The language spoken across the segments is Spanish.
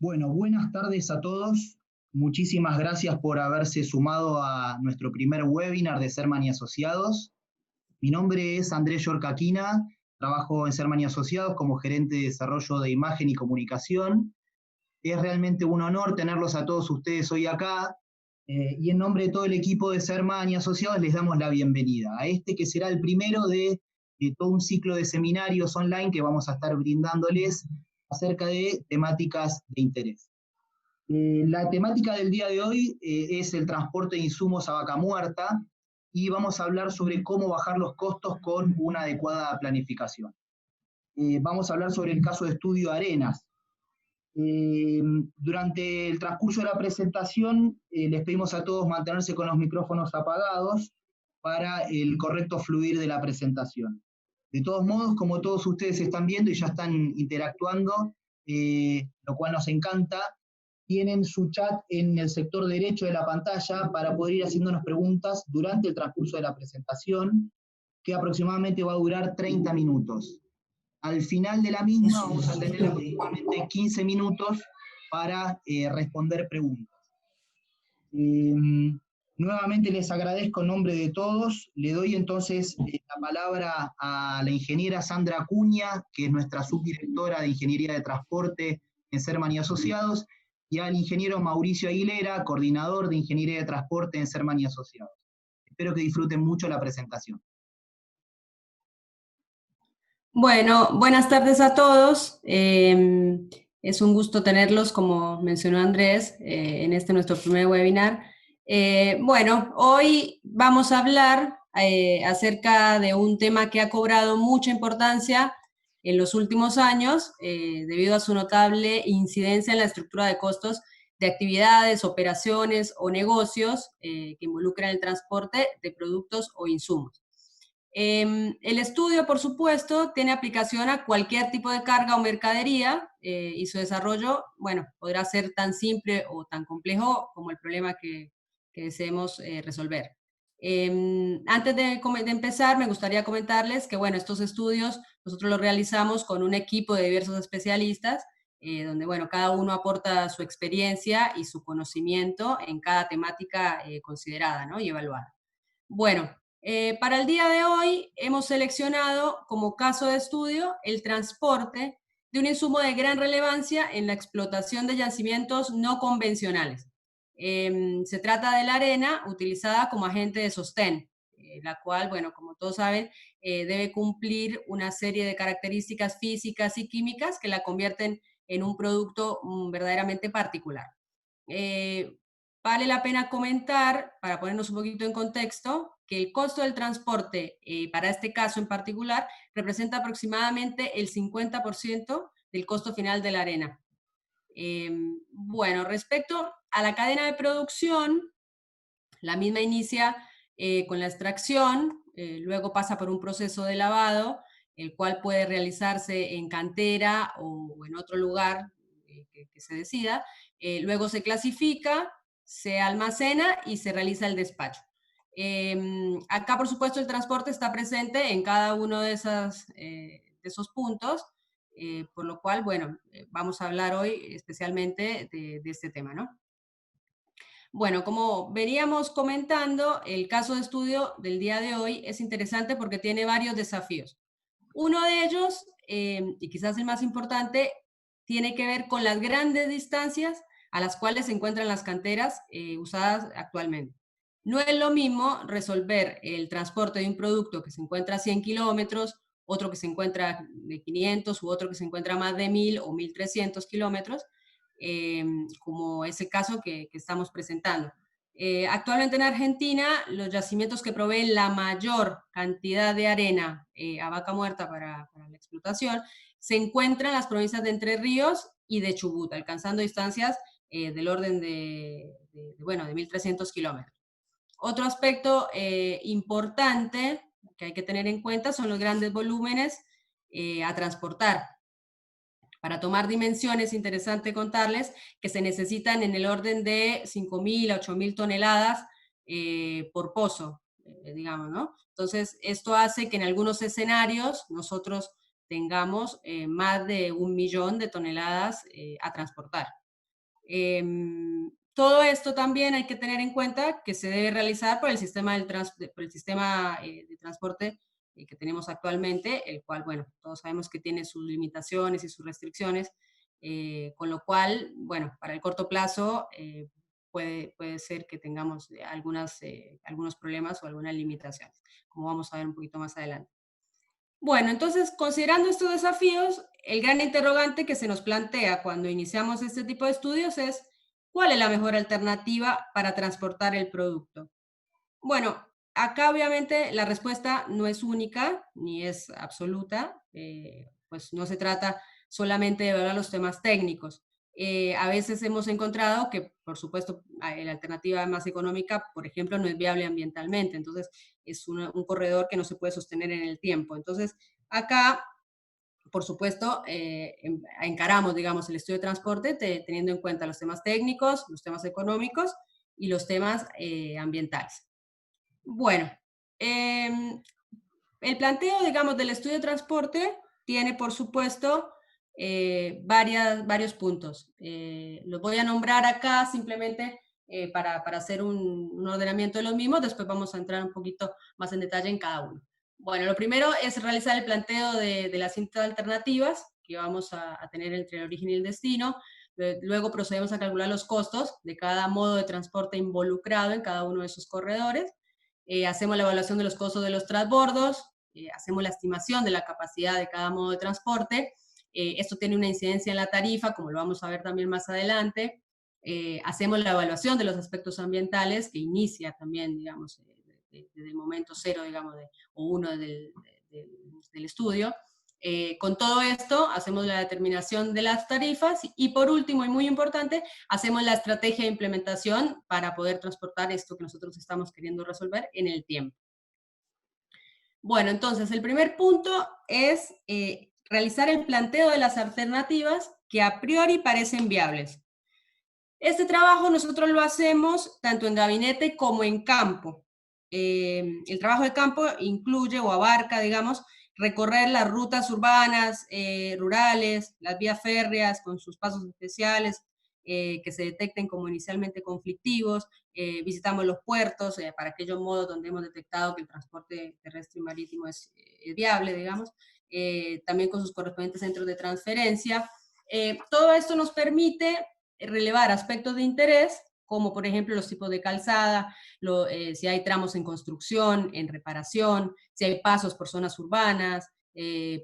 Bueno, buenas tardes a todos. Muchísimas gracias por haberse sumado a nuestro primer webinar de Serman y Asociados. Mi nombre es Andrés Yorcaquina, trabajo en Serman y Asociados como gerente de desarrollo de imagen y comunicación. Es realmente un honor tenerlos a todos ustedes hoy acá, y en nombre de todo el equipo de Serman y Asociados les damos la bienvenida a este que será el primero de todo un ciclo de seminarios online que vamos a estar brindándoles acerca de temáticas de interés. La temática del día de hoy es el transporte de insumos a vaca muerta y vamos a hablar sobre cómo bajar los costos con una adecuada planificación. Vamos a hablar sobre el caso de estudio Arenas. Durante el transcurso de la presentación les pedimos a todos mantenerse con los micrófonos apagados para el correcto fluir de la presentación. De todos modos, como todos ustedes están viendo y ya están interactuando, lo cual nos encanta, tienen su chat en el sector derecho de la pantalla para poder ir haciéndonos preguntas durante el transcurso de la presentación, que aproximadamente va a durar 30 minutos. Al final de la misma vamos a tener aproximadamente 15 minutos para responder preguntas. Nuevamente les agradezco en nombre de todos. Le doy entonces la palabra a la ingeniera Sandra Acuña, que es nuestra subdirectora de Ingeniería de Transporte en Serman y Asociados, y al ingeniero Mauricio Aguilera, coordinador de Ingeniería de Transporte en Serman y Asociados. Espero que disfruten mucho la presentación. Bueno, buenas tardes a todos. Es un gusto tenerlos, como mencionó Andrés, en este nuestro primer webinar. Bueno, hoy vamos a hablar acerca de un tema que ha cobrado mucha importancia en los últimos años, debido a su notable incidencia en la estructura de costos de actividades, operaciones o negocios que involucran el transporte de productos o insumos. El estudio, por supuesto, tiene aplicación a cualquier tipo de carga o mercadería y su desarrollo, bueno, podrá ser tan simple o tan complejo como el problema que deseemos resolver. Antes de empezar, me gustaría comentarles que, bueno, estos estudios nosotros los realizamos con un equipo de diversos especialistas, donde, bueno, cada uno aporta su experiencia y su conocimiento en cada temática considerada, ¿no?, y evaluada. Bueno, para el día de hoy hemos seleccionado como caso de estudio el transporte de un insumo de gran relevancia en la explotación de yacimientos no convencionales. Se trata de la arena utilizada como agente de sostén, la cual, bueno, como todos saben, debe cumplir una serie de características físicas y químicas que la convierten en un producto verdaderamente particular. Eh, Vale la pena comentar, para ponernos un poquito en contexto, que el costo del transporte, para este caso en particular, representa aproximadamente el 50% del costo final de la arena. Bueno, respecto a la cadena de producción, la misma inicia con la extracción, luego pasa por un proceso de lavado, el cual puede realizarse en cantera o en otro lugar que se decida. Luego se clasifica, se almacena y se realiza el despacho. Acá, por supuesto, el transporte está presente en cada uno de esos puntos, por lo cual, bueno, vamos a hablar hoy especialmente de este tema, ¿no? Bueno, como veníamos comentando, el caso de estudio del día de hoy es interesante porque tiene varios desafíos. Uno de ellos, y quizás el más importante, tiene que ver con las grandes distancias a las cuales se encuentran las canteras usadas actualmente. No es lo mismo resolver el transporte de un producto que se encuentra a 100 kilómetros, otro que se encuentra de 500 u otro que se encuentra a más de 1000 o 1300 kilómetros, como ese caso que estamos presentando. Actualmente en Argentina, los yacimientos que proveen la mayor cantidad de arena a vaca muerta para la explotación se encuentran en las provincias de Entre Ríos y de Chubut, alcanzando distancias del orden bueno, de 1300 kilómetros. Otro aspecto importante que hay que tener en cuenta son los grandes volúmenes a transportar. Para tomar dimensiones, es interesante contarles que se necesitan en el orden de 5.000 a 8.000 toneladas por pozo, digamos, ¿no? Entonces, esto hace que en algunos escenarios nosotros tengamos más de 1 millón de toneladas a transportar. Todo esto también hay que tener en cuenta que se debe realizar por el sistema, de transporte que tenemos actualmente, el cual, bueno, todos sabemos que tiene sus limitaciones y sus restricciones, con lo cual, bueno, para el corto plazo puede ser que tengamos algunos problemas o algunas limitaciones, como vamos a ver un poquito más adelante. Bueno, entonces, considerando estos desafíos, el gran interrogante que se nos plantea cuando iniciamos este tipo de estudios es, ¿cuál es la mejor alternativa para transportar el producto? Bueno, acá obviamente la respuesta no es única ni es absoluta, pues no se trata solamente de evaluar los temas técnicos. A veces hemos encontrado que, por supuesto, la alternativa más económica, por ejemplo, no es viable ambientalmente, entonces es un corredor que no se puede sostener en el tiempo. Entonces, acá, por supuesto, encaramos, digamos, el estudio de transporte teniendo en cuenta los temas técnicos, los temas económicos y los temas ambientales. Bueno, el planteo, digamos, del estudio de transporte tiene, por supuesto, varios puntos. Los voy a nombrar acá simplemente para hacer un ordenamiento de los mismos, después vamos a entrar un poquito más en detalle en cada uno. Bueno, lo primero es realizar el planteo de las distintas alternativas que vamos a tener entre el origen y el destino. Luego procedemos a calcular los costos de cada modo de transporte involucrado en cada uno de esos corredores. Hacemos la evaluación de los costos de los transbordos, hacemos la estimación de la capacidad de cada modo de transporte. Esto tiene una incidencia en la tarifa, como lo vamos a ver también más adelante. Hacemos la evaluación de los aspectos ambientales, que inicia también, digamos, desde el momento cero, digamos, o uno del estudio. Con todo esto, hacemos la determinación de las tarifas y por último, y muy importante, hacemos la estrategia de implementación para poder transportar esto que nosotros estamos queriendo resolver en el tiempo. Bueno, entonces, el primer punto es realizar el planteo de las alternativas que a priori parecen viables. Este trabajo nosotros lo hacemos tanto en gabinete como en campo. El trabajo de campo incluye o abarca, digamos, recorrer las rutas urbanas, rurales, las vías férreas con sus pasos especiales que se detecten como inicialmente conflictivos, visitamos los puertos para aquellos modos donde hemos detectado que el transporte terrestre y marítimo es viable, digamos, también con sus correspondientes centros de transferencia. Todo esto nos permite relevar aspectos de interés, como por ejemplo los tipos de calzada, si hay tramos en construcción, en reparación, si hay pasos por zonas urbanas,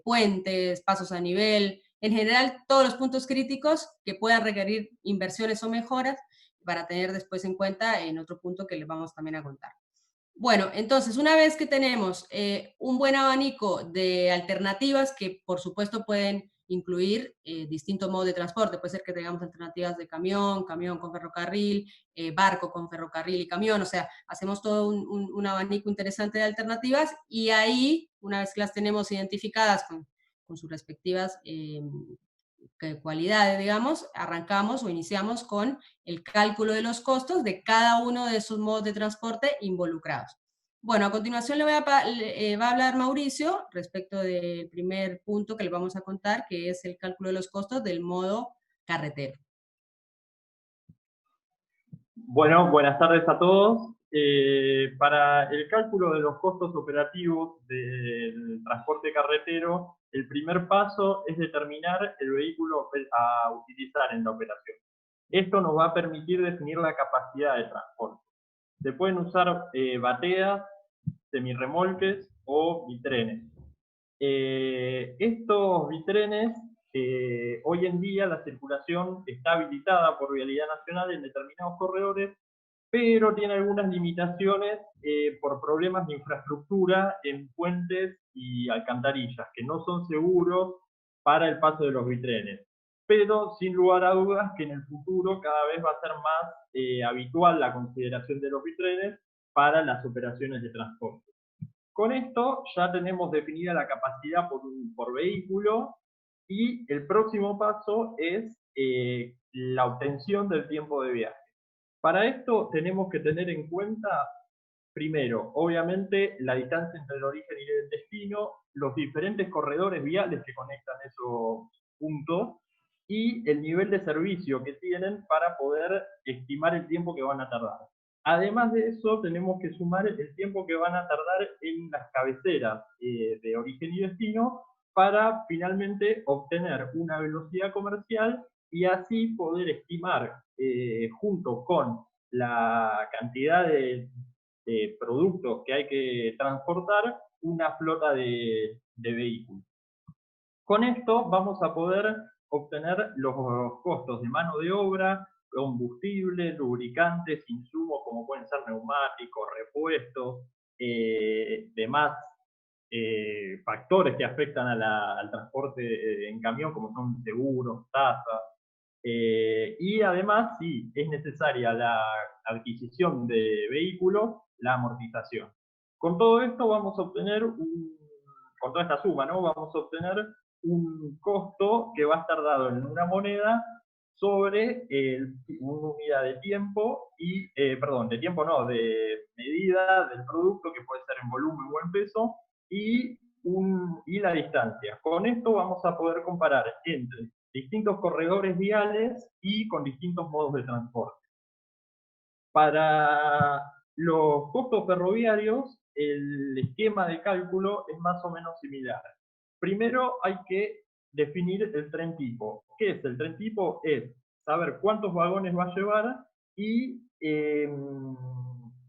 puentes, pasos a nivel, en general todos los puntos críticos que puedan requerir inversiones o mejoras para tener después en cuenta en otro punto que les vamos también a contar. Bueno, entonces, una vez que tenemos un buen abanico de alternativas que, por supuesto, pueden incluir distintos modos de transporte, puede ser que tengamos alternativas de camión, camión con ferrocarril, barco con ferrocarril y camión, o sea, hacemos todo un abanico interesante de alternativas y ahí, una vez que las tenemos identificadas con sus respectivas cualidades, digamos, arrancamos o iniciamos con el cálculo de los costos de cada uno de esos modos de transporte involucrados. Bueno, a continuación va a hablar Mauricio respecto del primer punto que le vamos a contar, que es el cálculo de los costos del modo carretero. Bueno, buenas tardes a todos. Para el cálculo de los costos operativos del transporte carretero, el primer paso es determinar el vehículo a utilizar en la operación. Esto nos va a permitir definir la capacidad de transporte. Se pueden usar bateas, semirremolques o bitrenes. Estos bitrenes, hoy en día la circulación está habilitada por Vialidad Nacional en determinados corredores, pero tiene algunas limitaciones por problemas de infraestructura en puentes y alcantarillas, que no son seguros para el paso de los bitrenes. Pero sin lugar a dudas que en el futuro cada vez va a ser más habitual la consideración de los bitrenes para las operaciones de transporte. Con esto ya tenemos definida la capacidad por vehículo y el próximo paso es la obtención del tiempo de viaje. Para esto tenemos que tener en cuenta, primero, obviamente, la distancia entre el origen y el destino, los diferentes corredores viales que conectan esos puntos y el nivel de servicio que tienen para poder estimar el tiempo que van a tardar. Además de eso, tenemos que sumar el tiempo que van a tardar en las cabeceras de origen y destino para finalmente obtener una velocidad comercial y así poder estimar, junto con la cantidad de productos que hay que transportar, una flota de vehículos. Con esto vamos a poder obtener los costos de mano de obra, combustible, lubricantes, insumos como pueden ser neumáticos, repuestos, demás factores que afectan al transporte en camión, como son seguros, tasas. Y además, si es necesaria la adquisición de vehículos, la amortización. Con todo esto vamos a obtener con toda esta suma, ¿no? Vamos a obtener un costo que va a estar dado en una moneda sobre una unidad de tiempo y, perdón, de tiempo no, de medida del producto, que puede ser en volumen o en peso, y la distancia. Con esto vamos a poder comparar entre distintos corredores viales y con distintos modos de transporte. Para los costos ferroviarios, el esquema de cálculo es más o menos similar. Primero hay que definir el tren tipo. ¿Qué es el tren tipo? Es saber cuántos vagones va a llevar y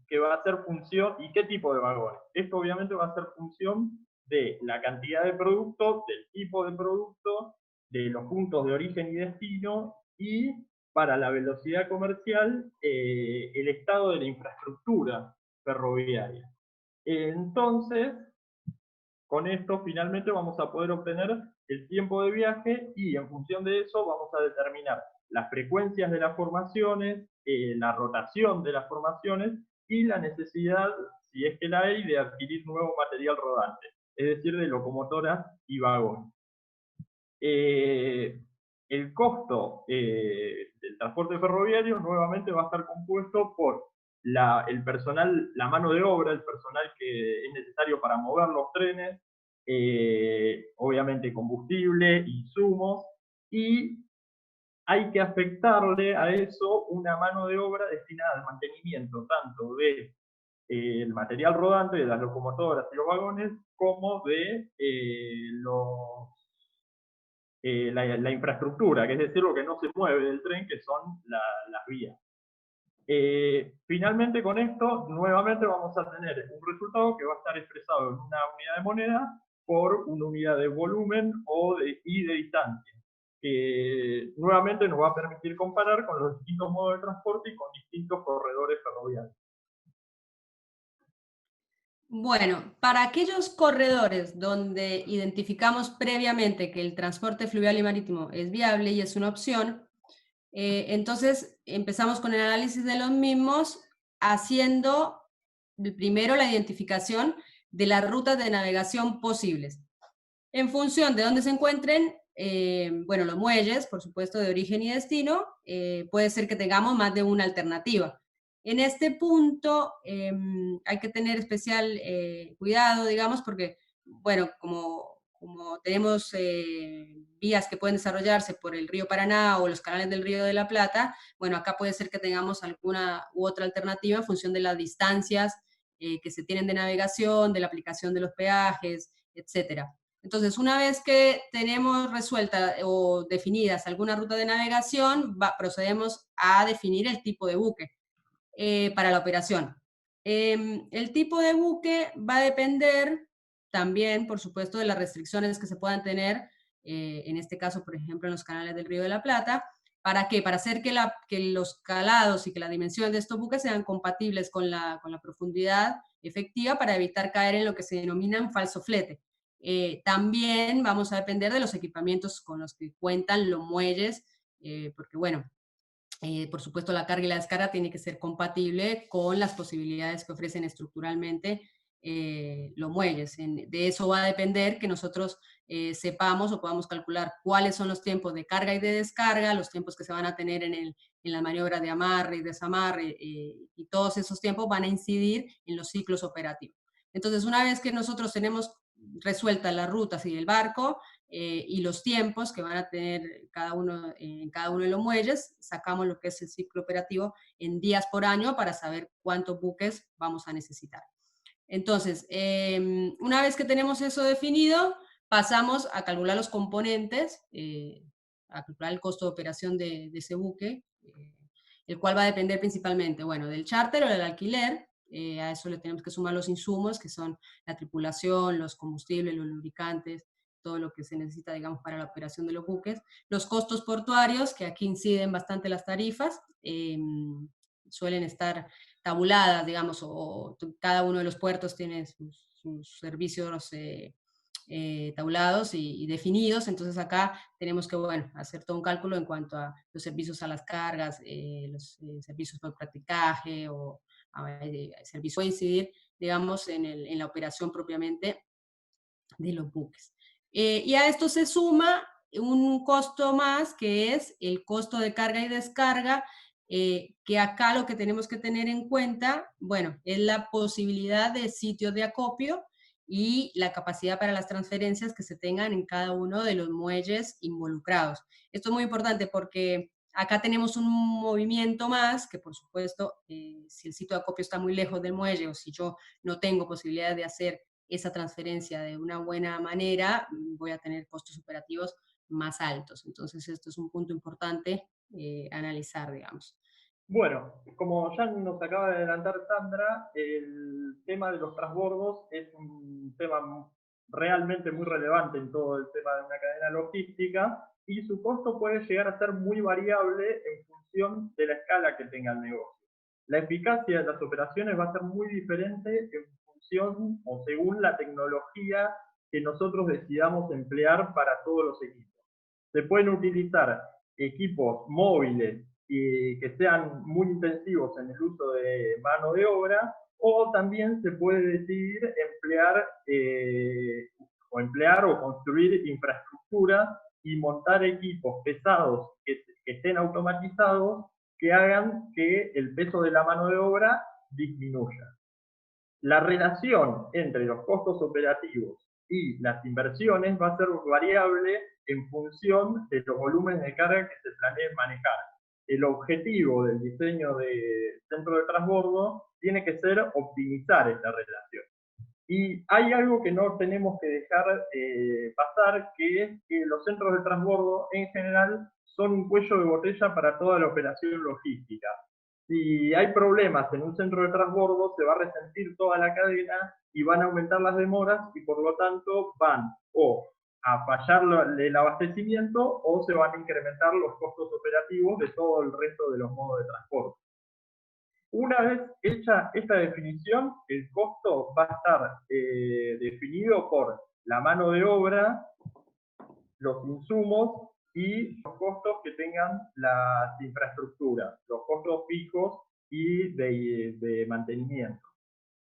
que va a ser función, y qué tipo de vagones. Esto obviamente va a ser función de la cantidad de producto, del tipo de producto, de los puntos de origen y destino, y para la velocidad comercial, el estado de la infraestructura ferroviaria. Entonces, con esto finalmente vamos a poder obtener el tiempo de viaje y en función de eso vamos a determinar las frecuencias de las formaciones, la rotación de las formaciones y la necesidad, si es que la hay, de adquirir nuevo material rodante, es decir, de locomotoras y vagones. El costo del transporte ferroviario nuevamente va a estar compuesto por el personal, la mano de obra, el personal que es necesario para mover los trenes, obviamente combustible, insumos, y hay que afectarle a eso una mano de obra destinada al mantenimiento tanto de el material rodante, de las locomotoras y los vagones, como de la infraestructura, que es decir, lo que no se mueve del tren, que son las vías. Finalmente, con esto, nuevamente vamos a tener un resultado que va a estar expresado en una unidad de moneda por una unidad de volumen y de distancia, que nuevamente nos va a permitir comparar con los distintos modos de transporte y con distintos corredores ferroviarios. Bueno, para aquellos corredores donde identificamos previamente que el transporte fluvial y marítimo es viable y es una opción, entonces empezamos con el análisis de los mismos haciendo primero la identificación de las rutas de navegación posibles. En función de dónde se encuentren, bueno, los muelles, por supuesto, de origen y destino, puede ser que tengamos más de una alternativa. En este punto hay que tener especial cuidado, digamos, porque, bueno, como tenemos vías que pueden desarrollarse por el río Paraná o los canales del río de la Plata, bueno, acá puede ser que tengamos alguna u otra alternativa en función de las distancias que se tienen de navegación, de la aplicación de los peajes, etcétera. Entonces, una vez que tenemos resuelta o definidas alguna ruta de navegación, procedemos a definir el tipo de buque para la operación. El tipo de buque va a depender también, por supuesto, de las restricciones que se puedan tener, en este caso, por ejemplo, en los canales del Río de la Plata. ¿Para qué? Para hacer que los calados y que la dimensión de estos buques sean compatibles con la profundidad efectiva para evitar caer en lo que se denomina un falso flete. También vamos a depender de los equipamientos con los que cuentan los muelles, porque bueno, por supuesto la carga y la descarga tiene que ser compatible con las posibilidades que ofrecen estructuralmente los muelles. De eso va a depender que nosotros sepamos o podamos calcular cuáles son los tiempos de carga y de descarga, los tiempos que se van a tener en las maniobras de amarre y desamarre, y todos esos tiempos van a incidir en los ciclos operativos. Entonces, una vez que nosotros tenemos resueltas las rutas y el barco, y los tiempos que van a tener en cada uno de los muelles, sacamos lo que es el ciclo operativo en días por año para saber cuántos buques vamos a necesitar. Entonces, una vez que tenemos eso definido, pasamos a calcular los componentes, a calcular el costo de operación de ese buque, el cual va a depender principalmente, bueno, del charter o del alquiler. A eso le tenemos que sumar los insumos, que son la tripulación, los combustibles, los lubricantes, todo lo que se necesita, digamos, para la operación de los buques. Los costos portuarios, que aquí inciden bastante las tarifas, suelen estar tabuladas, digamos, o cada uno de los puertos tiene sus servicios tabulados y definidos. Entonces acá tenemos que, bueno, hacer todo un cálculo en cuanto a los servicios a las cargas, los servicios por practicaje o servicios puede incidir, digamos, en la operación propiamente de los buques. Y a esto se suma un costo más, que es el costo de carga y descarga, que acá lo que tenemos que tener en cuenta, bueno, es la posibilidad de sitios de acopio y la capacidad para las transferencias que se tengan en cada uno de los muelles involucrados. Esto es muy importante porque acá tenemos un movimiento más, que por supuesto, si el sitio de acopio está muy lejos del muelle o si yo no tengo posibilidad de hacer esa transferencia de una buena manera, voy a tener costos operativos más altos. Entonces, esto es un punto importante analizar, digamos. Bueno, como ya nos acaba de adelantar Sandra, el tema de los transbordos es un tema realmente muy relevante en todo el tema de una cadena logística y su costo puede llegar a ser muy variable en función de la escala que tenga el negocio. La eficacia de las operaciones va a ser muy diferente en función o según la tecnología que nosotros decidamos emplear para todos los equipos. Se pueden utilizar equipos móviles y que sean muy intensivos en el uso de mano de obra, o también se puede decidir emplear o construir infraestructura y montar equipos pesados que estén automatizados que hagan que el peso de la mano de obra disminuya. La relación entre los costos operativos y las inversiones va a ser variable en función de los volúmenes de carga que se planeen manejar. El objetivo del diseño de centro de transbordo tiene que ser optimizar esta relación. Y hay algo que no tenemos que dejar pasar, que es que los centros de transbordo en general son un cuello de botella para toda la operación logística. Si hay problemas en un centro de transbordo, se va a resentir toda la cadena y van a aumentar las demoras y por lo tanto van o a fallar el abastecimiento o se van a incrementar los costos operativos de todo el resto de los modos de transporte. Una vez hecha esta definición, el costo va a estar definido por la mano de obra, los insumos y los costos que tengan las infraestructuras, los costos fijos y de mantenimiento.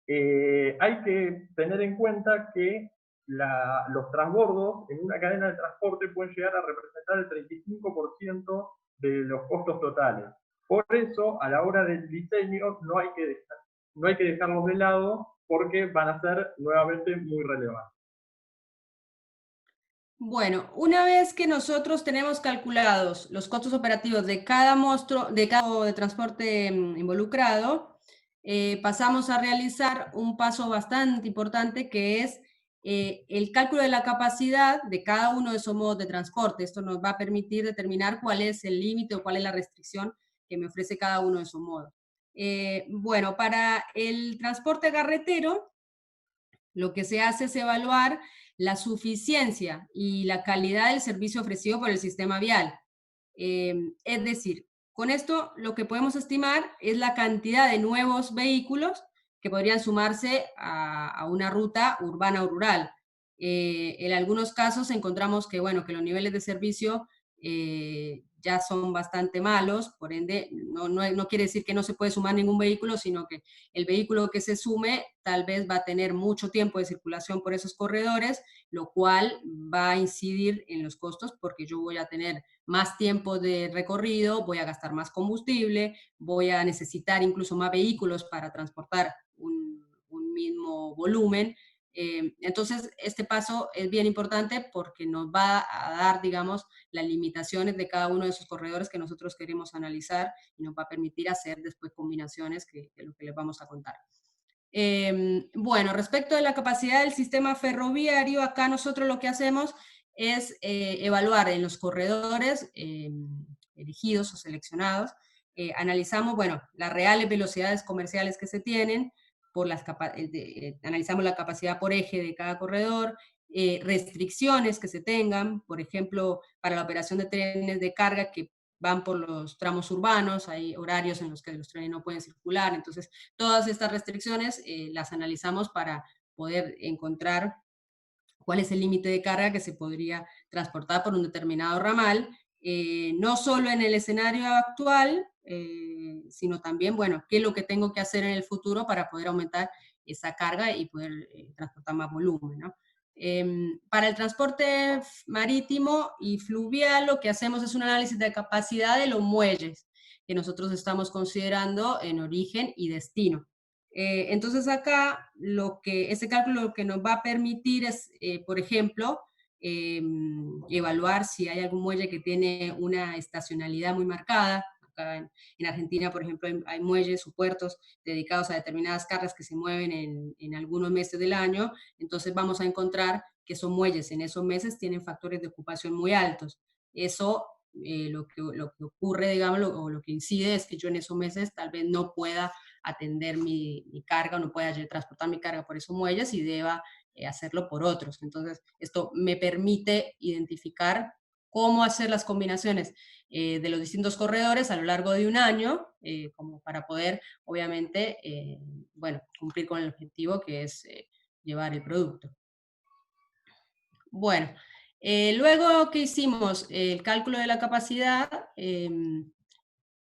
Hay que tener en cuenta que los transbordos en una cadena de transporte pueden llegar a representar el 35% de los costos totales. Por eso, a la hora del diseño, no hay que dejarlos de lado porque van a ser nuevamente muy relevantes. Bueno, una vez que nosotros tenemos calculados los costos operativos de cada modo de transporte involucrado, pasamos a realizar un paso bastante importante que es el cálculo de la capacidad de cada uno de esos modos de transporte. Esto nos va a permitir determinar cuál es el límite o cuál es la restricción que me ofrece cada uno de esos modos. Bueno, para el transporte carretero, lo que se hace es evaluar la suficiencia y la calidad del servicio ofrecido por el sistema vial. Es decir, con esto lo que podemos estimar es la cantidad de nuevos vehículos que podrían sumarse a una ruta urbana o rural. En algunos casos encontramos que, bueno, que los niveles de servicio ya son bastante malos, por ende no quiere decir que no se puede sumar ningún vehículo, sino que el vehículo que se sume tal vez va a tener mucho tiempo de circulación por esos corredores, lo cual va a incidir en los costos porque yo voy a tener más tiempo de recorrido, voy a gastar más combustible, voy a necesitar incluso más vehículos para transportar un mismo volumen. Entonces, este paso es bien importante porque nos va a dar, digamos, las limitaciones de cada uno de esos corredores que nosotros queremos analizar y nos va a permitir hacer después combinaciones que es lo que les vamos a contar. Bueno, respecto de la capacidad del sistema ferroviario, acá nosotros lo que hacemos es evaluar en los corredores elegidos o seleccionados, analizamos, bueno, las reales velocidades comerciales que se tienen, analizamos la capacidad por eje de cada corredor, restricciones que se tengan, por ejemplo, para la operación de trenes de carga que van por los tramos urbanos, hay horarios en los que los trenes no pueden circular, entonces todas estas restricciones las analizamos para poder encontrar cuál es el límite de carga que se podría transportar por un determinado ramal, no solo en el escenario actual, sino también, bueno, qué es lo que tengo que hacer en el futuro para poder aumentar esa carga y poder transportar más volumen, ¿no? Para el transporte marítimo y fluvial, lo que hacemos es un análisis de capacidad de los muelles que nosotros estamos considerando en origen y destino. Entonces acá este cálculo lo que nos va a permitir es, por ejemplo, evaluar si hay algún muelle que tiene una estacionalidad muy marcada. Acá en Argentina, por ejemplo, hay muelles o puertos dedicados a determinadas cargas que se mueven en algunos meses del año, entonces vamos a encontrar que esos muelles en esos meses tienen factores de ocupación muy altos. Eso, lo que ocurre, digamos, o lo que incide es que yo en esos meses tal vez no pueda atender mi carga, no pueda transportar mi carga por esos muelles y deba hacerlo por otros. Entonces, esto me permite identificar cómo hacer las combinaciones de los distintos corredores a lo largo de un año, como para poder, obviamente, bueno, cumplir con el objetivo que es llevar el producto. Bueno, luego que hicimos el cálculo de la capacidad,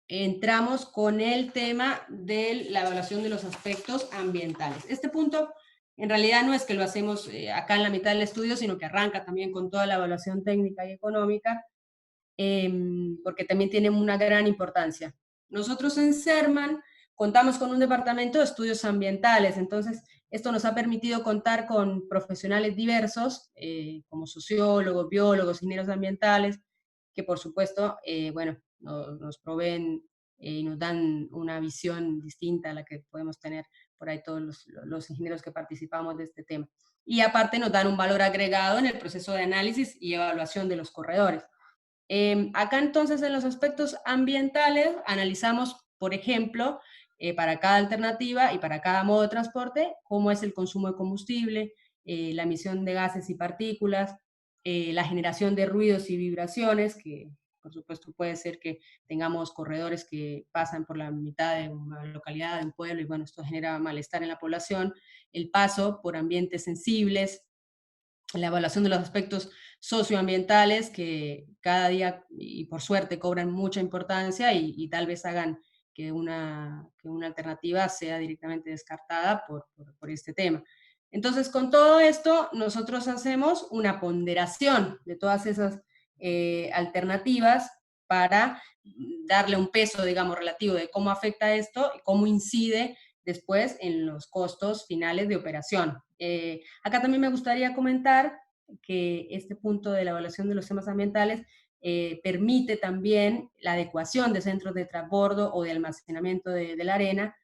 entramos con el tema de la evaluación de los aspectos ambientales. Este punto, en realidad, no es que lo hacemos acá en la mitad del estudio, sino que arranca también con toda la evaluación técnica y económica, porque también tiene una gran importancia. Nosotros en Serman contamos con un departamento de estudios ambientales, entonces esto nos ha permitido contar con profesionales diversos, como sociólogos, biólogos, ingenieros ambientales, que por supuesto, bueno, nos proveen y nos dan una visión distinta a la que podemos tener por ahí todos los ingenieros que participamos de este tema. Y aparte nos dan un valor agregado en el proceso de análisis y evaluación de los corredores. Acá entonces en los aspectos ambientales analizamos, por ejemplo, para cada alternativa y para cada modo de transporte, cómo es el consumo de combustible, la emisión de gases y partículas, la generación de ruidos y vibraciones, que por supuesto puede ser que tengamos corredores que pasan por la mitad de una localidad, de un pueblo, y bueno, esto genera malestar en la población, el paso por ambientes sensibles, la evaluación de los aspectos socioambientales que cada día, y por suerte, cobran mucha importancia y tal vez hagan que una alternativa sea directamente descartada por este tema. Entonces, con todo esto, nosotros hacemos una ponderación de todas esas alternativas para darle un peso, digamos, relativo de cómo afecta esto y cómo incide después en los costos finales de operación. Acá también me gustaría comentar que este punto de la evaluación de los temas ambientales permite también la adecuación de centros de transbordo o de almacenamiento de la arena,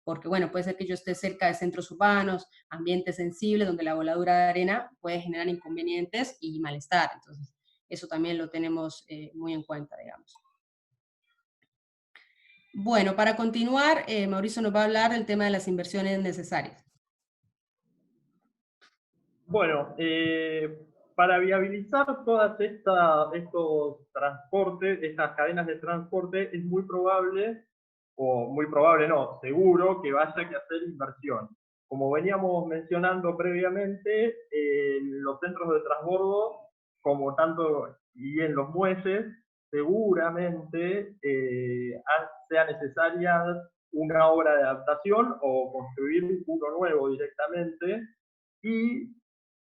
porque bueno, puede ser que yo esté cerca de centros urbanos, ambientes sensibles, donde la voladura de arena puede generar inconvenientes y malestar. Entonces, eso también lo tenemos muy en cuenta, digamos. Bueno, para continuar, Mauricio nos va a hablar del tema de las inversiones necesarias. Bueno, para viabilizar todas estos transportes, estas cadenas de transporte, es muy probable, o muy probable no, seguro que vaya que hacer inversión. Como veníamos mencionando previamente, los centros de transbordo, como tanto y en los muelles, seguramente sea necesaria una obra de adaptación o construir uno nuevo directamente. Y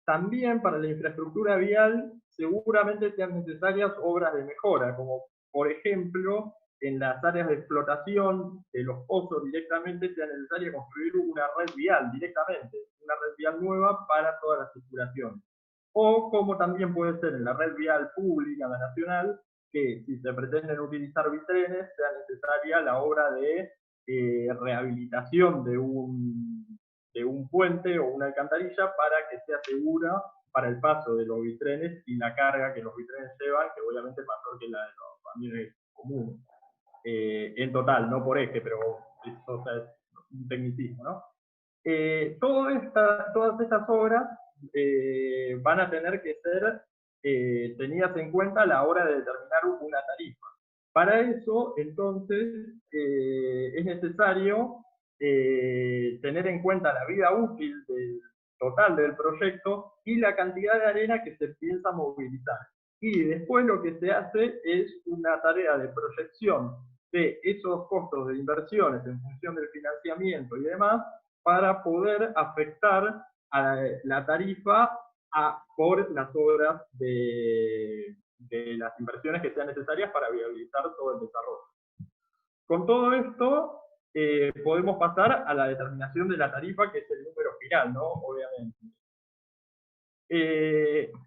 también para la infraestructura vial seguramente sean necesarias obras de mejora, como por ejemplo en las áreas de explotación de los pozos directamente sea necesario construir una red vial directamente, una red vial nueva para toda la circulación. O como también puede ser en la red vial pública, la nacional, que si se pretenden utilizar bitrenes, sea necesaria la obra de rehabilitación de un puente o una alcantarilla para que sea segura para el paso de los bitrenes y la carga que los bitrenes llevan, que obviamente es mayor que la de los camiones comunes. En total, no por eje, pero eso es un tecnicismo, ¿no? Todas estas obras van a tener que ser tenidas en cuenta a la hora de determinar una tarifa. Para eso, entonces, es necesario tener en cuenta la vida útil total del proyecto y la cantidad de arena que se piensa movilizar. Y después lo que se hace es una tarea de proyección de esos costos de inversiones en función del financiamiento y demás, para poder afectar a la tarifa por las obras de las inversiones que sean necesarias para viabilizar todo el desarrollo. Con todo esto, podemos pasar a la determinación de la tarifa, que es el número final, ¿no? Obviamente.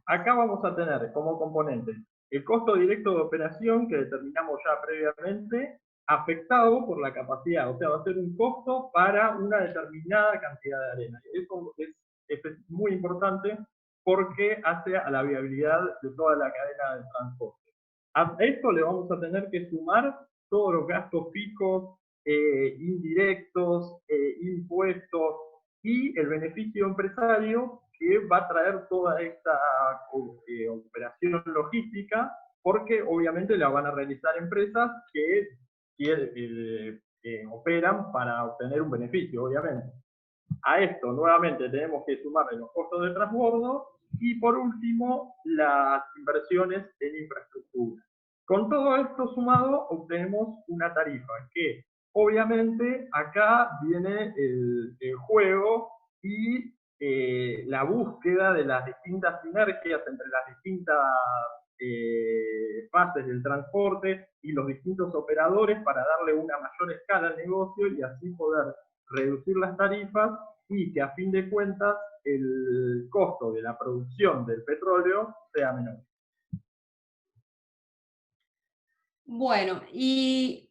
Acá vamos a tener como componente el costo directo de operación que determinamos ya previamente, afectado por la capacidad, o sea, va a ser un costo para una determinada cantidad de arena. Eso es muy importante porque hace a la viabilidad de toda la cadena de transporte. A esto le vamos a tener que sumar todos los gastos fijos, indirectos, impuestos y el beneficio empresario que va a traer toda esta operación logística, porque obviamente la van a realizar empresas que operan para obtener un beneficio, obviamente. A esto nuevamente tenemos que sumarle los costos de transbordo y por último las inversiones en infraestructura. Con todo esto sumado obtenemos una tarifa que obviamente acá viene el juego y la búsqueda de las distintas sinergias entre las distintas fases del transporte y los distintos operadores para darle una mayor escala al negocio y así poder reducir las tarifas y que a fin de cuentas el costo de la producción del petróleo sea menor. Bueno, y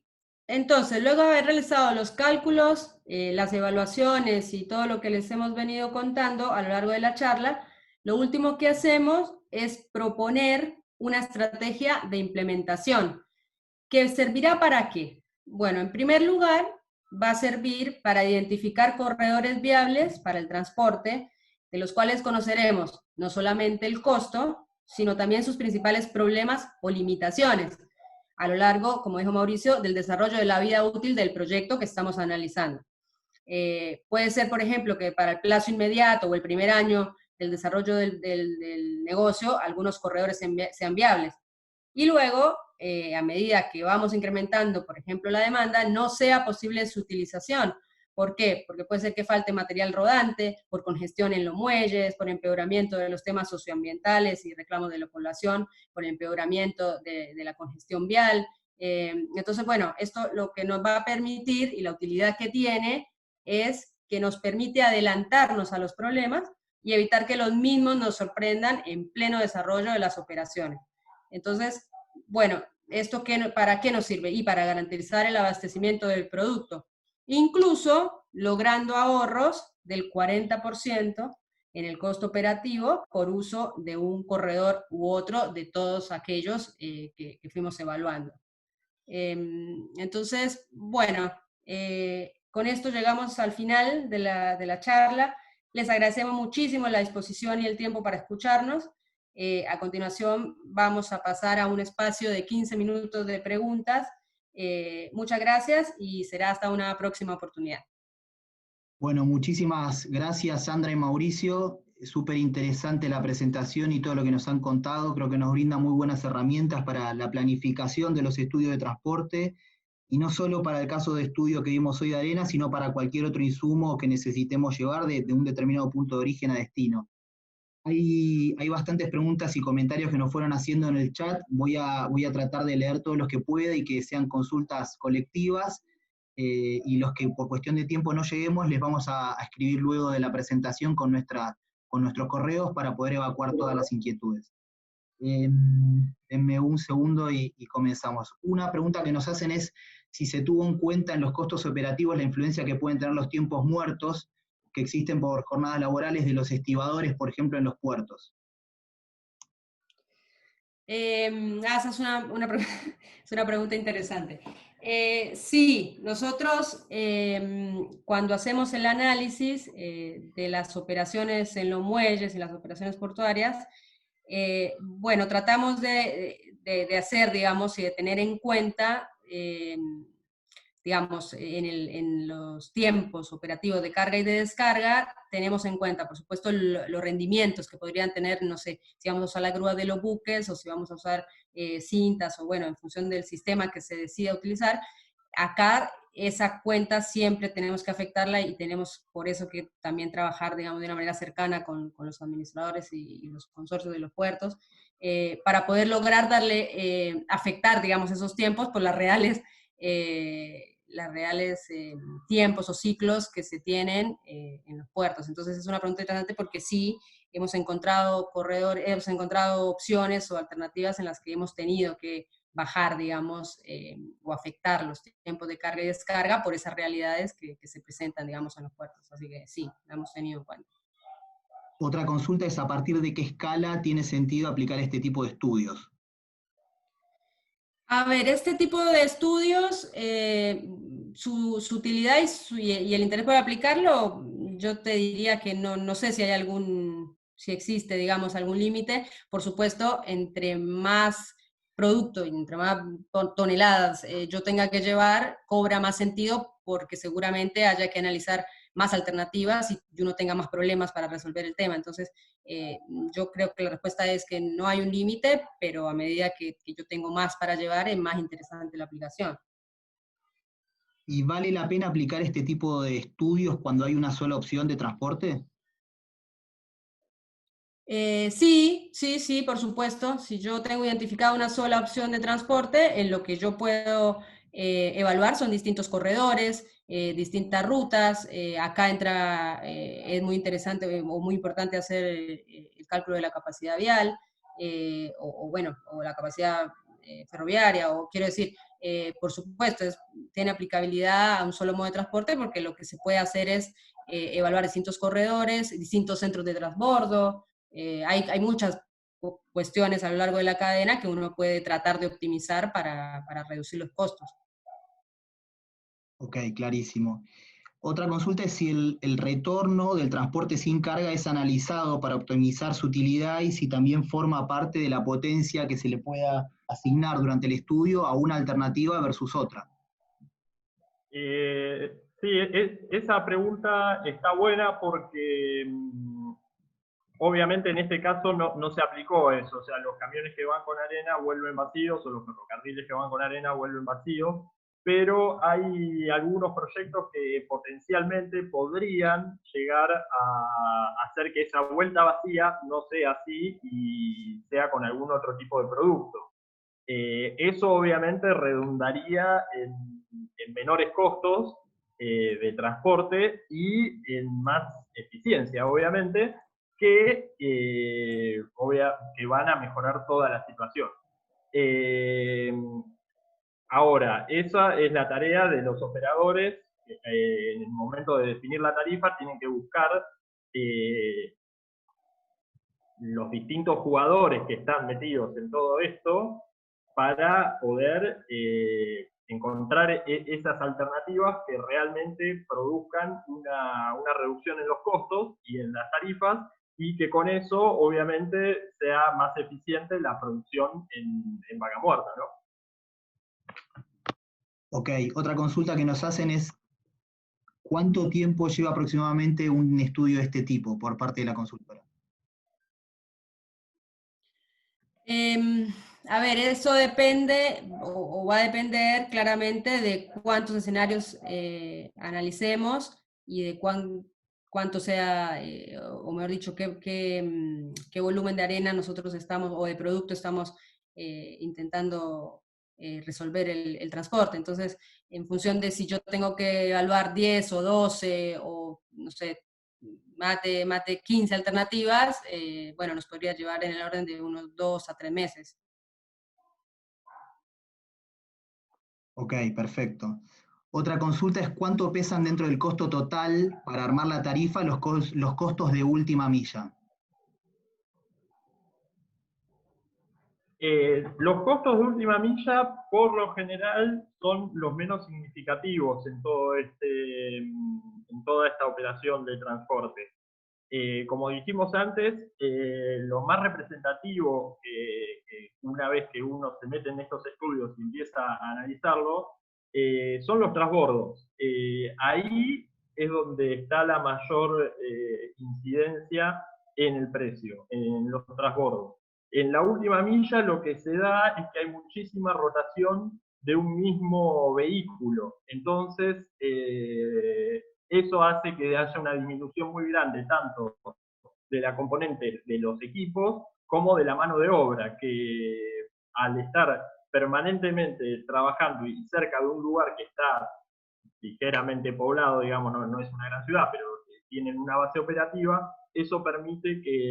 entonces, luego de haber realizado los cálculos, las evaluaciones y todo lo que les hemos venido contando a lo largo de la charla, lo último que hacemos es proponer una estrategia de implementación, que servirá para qué. Bueno, en primer lugar, va a servir para identificar corredores viables para el transporte, de los cuales conoceremos no solamente el costo, sino también sus principales problemas o limitaciones a lo largo, como dijo Mauricio, del desarrollo de la vida útil del proyecto que estamos analizando. Puede ser, por ejemplo, que para el plazo inmediato o el primer año del desarrollo del negocio, algunos corredores sean viables. Y luego, a medida que vamos incrementando, por ejemplo, la demanda, no sea posible su utilización. ¿Por qué? Porque puede ser que falte material rodante, por congestión en los muelles, por empeoramiento de los temas socioambientales y reclamos de la población, por empeoramiento de la congestión vial. Entonces, bueno, esto lo que nos va a permitir y la utilidad que tiene es que nos permite adelantarnos a los problemas y evitar que los mismos nos sorprendan en pleno desarrollo de las operaciones. Entonces, bueno, ¿esto para qué nos sirve? Y para garantizar el abastecimiento del producto, incluso logrando ahorros del 40% en el costo operativo por uso de un corredor u otro de todos aquellos que fuimos evaluando. Entonces, bueno, con esto llegamos al final de la charla. Les agradecemos muchísimo la disposición y el tiempo para escucharnos. A continuación vamos a pasar a un espacio de 15 minutos de preguntas. Muchas gracias y será hasta una próxima oportunidad. Bueno, muchísimas gracias Sandra y Mauricio. Súper interesante la presentación y todo lo que nos han contado. Creo que nos brinda muy buenas herramientas para la planificación de los estudios de transporte y no solo para el caso de estudio que vimos hoy de arena, sino para cualquier otro insumo que necesitemos llevar de un determinado punto de origen a destino. Hay bastantes preguntas y comentarios que nos fueron haciendo en el chat. Voy a tratar de leer todos los que pueda y que sean consultas colectivas. Y los que por cuestión de tiempo no lleguemos, les vamos a escribir luego de la presentación con nuestros correos para poder evacuar todas las inquietudes. Denme un segundo y comenzamos. Una pregunta que nos hacen es si se tuvo en cuenta en los costos operativos la influencia que pueden tener los tiempos muertos que existen por jornadas laborales de los estibadores, por ejemplo, en los puertos. Esa es es una pregunta interesante. Sí, nosotros cuando hacemos el análisis de las operaciones en los muelles y las operaciones portuarias, bueno, tratamos de hacer, digamos, y de tener en cuenta, digamos, en los tiempos operativos de carga y de descarga, tenemos en cuenta, por supuesto, los rendimientos que podrían tener, no sé, si vamos a usar la grúa de los buques o si vamos a usar cintas o, bueno, en función del sistema que se decida utilizar. Acá esa cuenta siempre tenemos que afectarla y tenemos por eso que también trabajar, digamos, de una manera cercana con los administradores y los consorcios de los puertos, para poder lograr darle, afectar, digamos, esos tiempos por las reales tiempos o ciclos que se tienen en los puertos. Entonces es una pregunta interesante porque sí hemos encontrado hemos encontrado opciones o alternativas en las que hemos tenido que bajar, digamos, o afectar los tiempos de carga y descarga por esas realidades que se presentan, digamos, en los puertos. Así que sí, la hemos tenido en cuenta. Otra consulta es a partir de qué escala tiene sentido aplicar este tipo de estudios. A ver, este tipo de estudios, su utilidad y el interés por aplicarlo, yo te diría que no sé si hay si existe, digamos, algún límite. Por supuesto, entre más producto y entre más toneladas yo tenga que llevar, cobra más sentido porque seguramente haya que analizar más alternativas y uno tenga más problemas para resolver el tema. Entonces, yo creo que la respuesta es que no hay un límite, pero a medida que yo tengo más para llevar, es más interesante la aplicación. ¿Y vale la pena aplicar este tipo de estudios cuando hay una sola opción de transporte? Sí, por supuesto. Si yo tengo identificada una sola opción de transporte, en lo que yo puedo evaluar son distintos corredores, distintas rutas. Acá entra, es muy interesante o muy importante hacer el cálculo de la capacidad vial, bueno, o la capacidad ferroviaria, o quiero decir, por supuesto, tiene aplicabilidad a un solo modo de transporte porque lo que se puede hacer es evaluar distintos corredores, distintos centros de transbordo. Hay muchas cuestiones a lo largo de la cadena que uno puede tratar de optimizar para reducir los costos. Ok, clarísimo. Otra consulta es si el retorno del transporte sin carga es analizado para optimizar su utilidad y si también forma parte de la potencia que se le pueda asignar durante el estudio a una alternativa versus otra. Sí, esa pregunta está buena porque obviamente en este caso no se aplicó eso, o sea, los camiones que van con arena vuelven vacíos o los ferrocarriles que van con arena vuelven vacíos, pero hay algunos proyectos que potencialmente podrían llegar a hacer que esa vuelta vacía no sea así y sea con algún otro tipo de producto. Eso obviamente redundaría en menores costos de transporte y en más eficiencia, obviamente, que van a mejorar toda la situación. Ahora, esa es la tarea de los operadores. En el momento de definir la tarifa tienen que buscar los distintos jugadores que están metidos en todo esto para poder encontrar esas alternativas que realmente produzcan una reducción en los costos y en las tarifas y que con eso obviamente sea más eficiente la producción en vaca muerta, ¿no? Ok, otra consulta que nos hacen es ¿cuánto tiempo lleva aproximadamente un estudio de este tipo por parte de la consultora? A ver, eso depende o va a depender claramente de cuántos escenarios analicemos y de cuánto sea, o mejor dicho, qué volumen de arena nosotros estamos, o de producto estamos intentando resolver el transporte. Entonces, en función de si yo tengo que evaluar 10 o 12 o, no sé, mate 15 alternativas, bueno, nos podría llevar en el orden de unos 2 a 3 meses. Ok, perfecto. Otra consulta es cuánto pesan dentro del costo total para armar la tarifa los costos de última milla. Los costos de última milla, por lo general, son los menos significativos en toda esta operación de transporte. Como dijimos antes, lo más representativo, una vez que uno se mete en estos estudios y empieza a analizarlo, son los transbordos. Ahí es donde está la mayor incidencia en el precio, en los transbordos. En la última milla lo que se da es que hay muchísima rotación de un mismo vehículo. Entonces, eso hace que haya una disminución muy grande, tanto de la componente de los equipos como de la mano de obra, que al estar permanentemente trabajando y cerca de un lugar que está ligeramente poblado, digamos, no es una gran ciudad, pero tienen una base operativa, eso permite que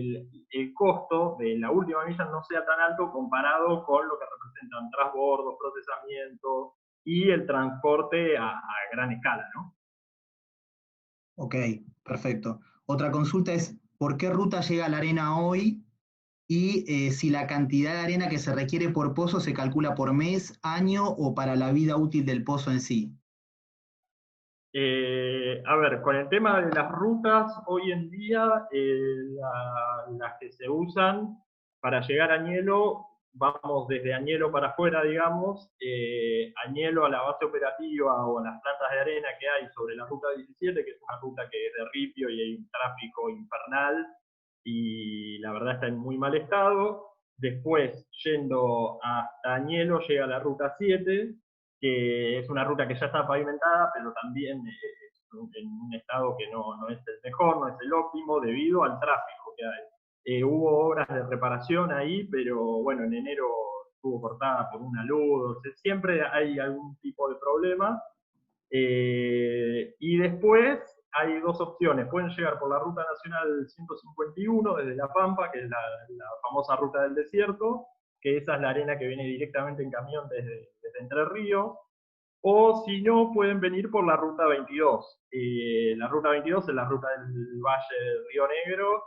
el costo de la última milla no sea tan alto comparado con lo que representan transbordos, procesamiento y el transporte a gran escala, ¿no? Ok, perfecto. Otra consulta es ¿por qué ruta llega la arena hoy? Y si la cantidad de arena que se requiere por pozo se calcula por mes, año o para la vida útil del pozo en sí. A ver, con el tema de las rutas, hoy en día las que se usan para llegar a Añelo, vamos desde Añelo para afuera, digamos, Añelo a la base operativa o a las plantas de arena que hay sobre la ruta 17, que es una ruta que es de ripio y hay un tráfico infernal y la verdad está en muy mal estado. Después, yendo hasta Añelo, llega la ruta 7, que es una ruta que ya está pavimentada, pero también en un estado que no es el mejor, no es el óptimo, debido al tráfico que hay. Hubo obras de reparación ahí, pero bueno, en enero estuvo cortada por una luz, o sea, siempre hay algún tipo de problema. Y después hay dos opciones, pueden llegar por la Ruta Nacional 151 desde La Pampa, que es la famosa ruta del desierto, que esa es la arena que viene directamente en camión desde Entre Ríos, o si no, pueden venir por la Ruta 22. La Ruta 22 es la ruta del Valle del Río Negro,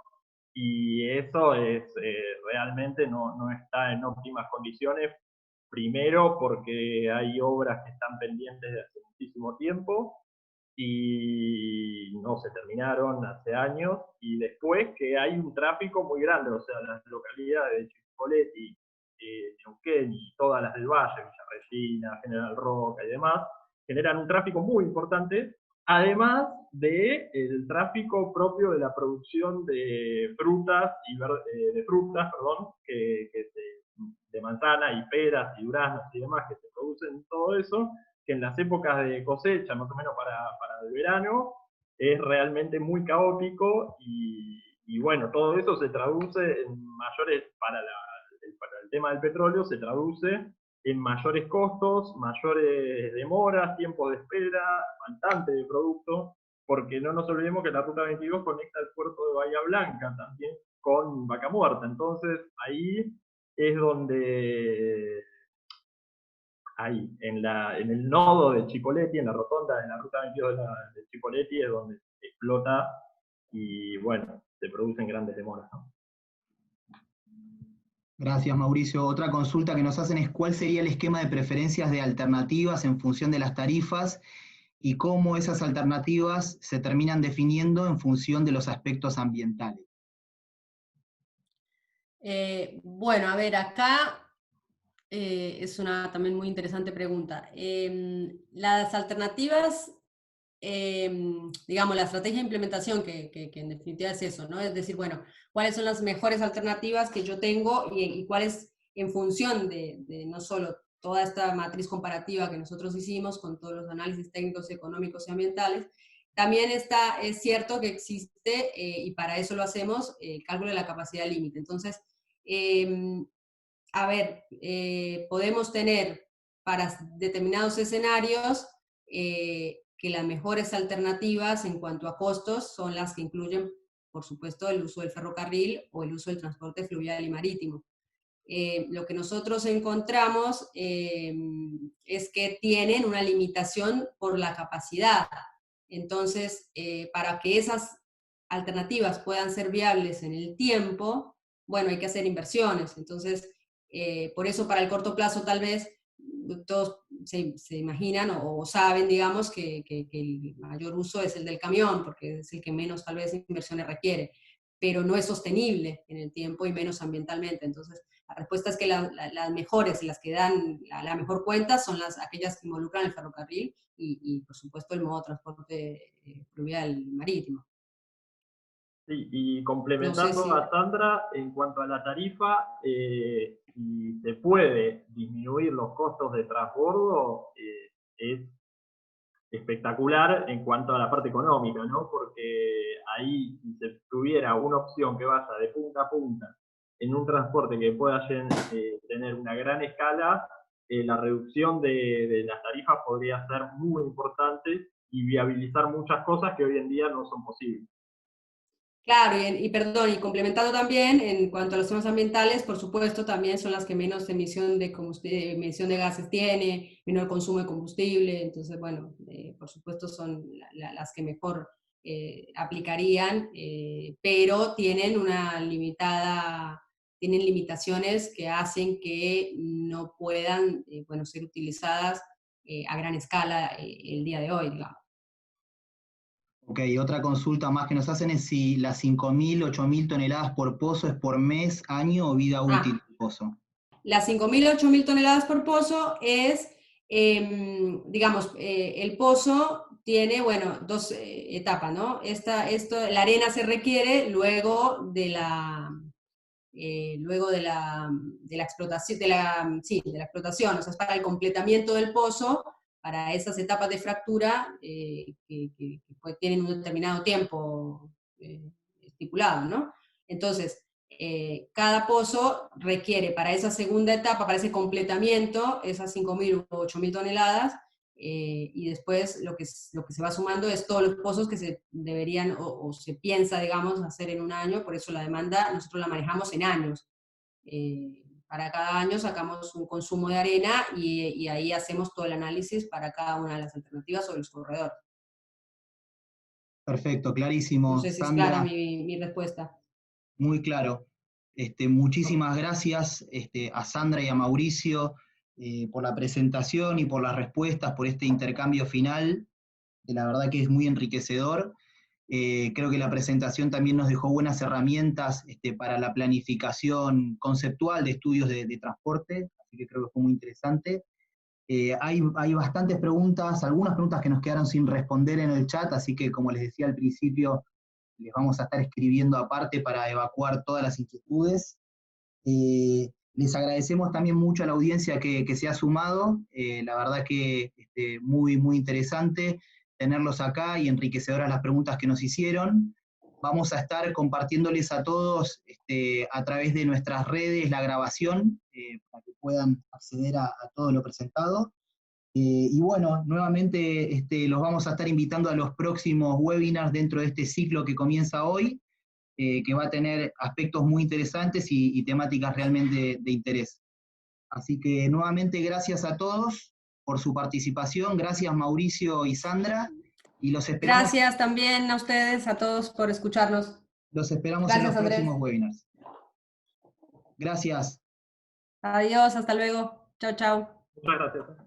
y eso es realmente no está en óptimas condiciones, primero porque hay obras que están pendientes de hace muchísimo tiempo, y no se terminaron hace años, y después que hay un tráfico muy grande, o sea, las localidades de Chipoleti, Neuquén y todas las del Valle, Villa Regina, General Roca y demás, generan un tráfico muy importante, además del tráfico propio de la producción de frutas, de manzana y peras y duraznos y demás que se producen todo eso, que en las épocas de cosecha, más o menos para el verano, es realmente muy caótico y bueno, todo eso se traduce en mayores, para el tema del petróleo, se traduce en mayores costos, mayores demoras, tiempo de espera, faltante de producto, porque no nos olvidemos que la Ruta 22 conecta el puerto de Bahía Blanca también con Vaca Muerta, entonces ahí es donde ahí, en el nodo de Chipoleti, en la rotonda de la ruta 22 de Chipoleti, es donde explota y bueno, se producen grandes demoras, ¿no? Gracias, Mauricio. Otra consulta que nos hacen es cuál sería el esquema de preferencias de alternativas en función de las tarifas y cómo esas alternativas se terminan definiendo en función de los aspectos ambientales. Bueno, a ver, acá es una también muy interesante pregunta. Las alternativas, digamos, la estrategia de implementación, que en definitiva es eso, ¿no? Es decir, bueno, ¿cuáles son las mejores alternativas que yo tengo y cuáles en función de no solo toda esta matriz comparativa que nosotros hicimos con todos los análisis técnicos, económicos y ambientales, también es cierto que existe, y para eso lo hacemos, el cálculo de la capacidad límite. Entonces, a ver, podemos tener para determinados escenarios que las mejores alternativas en cuanto a costos son las que incluyen, por supuesto, el uso del ferrocarril o el uso del transporte fluvial y marítimo. Lo que nosotros encontramos es que tienen una limitación por la capacidad. Entonces, para que esas alternativas puedan ser viables en el tiempo, bueno, hay que hacer inversiones. Entonces, por eso para el corto plazo tal vez todos se imaginan o saben, digamos, que el mayor uso es el del camión, porque es el que menos tal vez inversiones requiere, pero no es sostenible en el tiempo y menos ambientalmente. Entonces, la respuesta es que las mejores y las que dan la mejor cuenta son aquellas que involucran el ferrocarril y por supuesto, el modo de transporte fluvial marítimo. Sí, y No sé complementando si... a Sandra, en cuanto a la tarifa, si se puede disminuir los costos de transbordo, es espectacular en cuanto a la parte económica, ¿no? Porque ahí, si se tuviera una opción que vaya de punta a punta en un transporte que pueda tener una gran escala, la reducción de las tarifas podría ser muy importante y viabilizar muchas cosas que hoy en día no son posibles. Claro, perdón, y complementando también, en cuanto a los temas ambientales, por supuesto, también son las que menos emisión de emisión de gases tiene, menor consumo de combustible, entonces, bueno, por supuesto son las que mejor aplicarían, pero tienen tienen limitaciones que hacen que no puedan, bueno, ser utilizadas a gran escala el día de hoy, digamos. Ok, otra consulta más que nos hacen es si las 5.000, 8.000 toneladas por pozo es por mes, año o vida útil del pozo. Las 5.000, 8.000 toneladas por pozo es, digamos, el pozo tiene, bueno, dos etapas, ¿no? La arena se requiere luego de la explotación, de la explotación, o sea, es para el completamiento del pozo, para esas etapas de fractura que tienen un determinado tiempo estipulado, ¿no? Entonces, cada pozo requiere para esa segunda etapa, para ese completamiento, esas 5.000 o 8.000 toneladas, y después lo que se va sumando es todos los pozos que se deberían o se piensa, digamos, hacer en un año, por eso la demanda nosotros la manejamos en años. Para cada año sacamos un consumo de arena y ahí hacemos todo el análisis para cada una de las alternativas sobre los corredores. Perfecto, No clarísimo. sé si es clara Sandra, mi respuesta. muy claro. Muchísimas gracias a Sandra y a Mauricio por la presentación y por las respuestas, por este intercambio final, que la verdad que es muy enriquecedor. Creo que la presentación también nos dejó buenas herramientas para la planificación conceptual de estudios de transporte, así que creo que fue muy interesante. Hay bastantes preguntas, algunas preguntas que nos quedaron sin responder en el chat, así que como les decía al principio, les vamos a estar escribiendo aparte para evacuar todas las inquietudes. Les agradecemos también mucho a la audiencia que se ha sumado, la verdad que muy, muy interesante tenerlos acá y enriquecedoras las preguntas que nos hicieron. Vamos a estar compartiéndoles a todos a través de nuestras redes la grabación para que puedan acceder a todo lo presentado. Y bueno, nuevamente los vamos a estar invitando a los próximos webinars dentro de este ciclo que comienza hoy, que va a tener aspectos muy interesantes y temáticas realmente de interés. Así que nuevamente gracias a todos por su participación, gracias Mauricio y Sandra, y los esperamos, Gracias también a ustedes, a todos por escucharnos. en los Gracias, Andrés. próximos webinars. Gracias. Adiós, hasta luego. Chao, chao. Muchas gracias.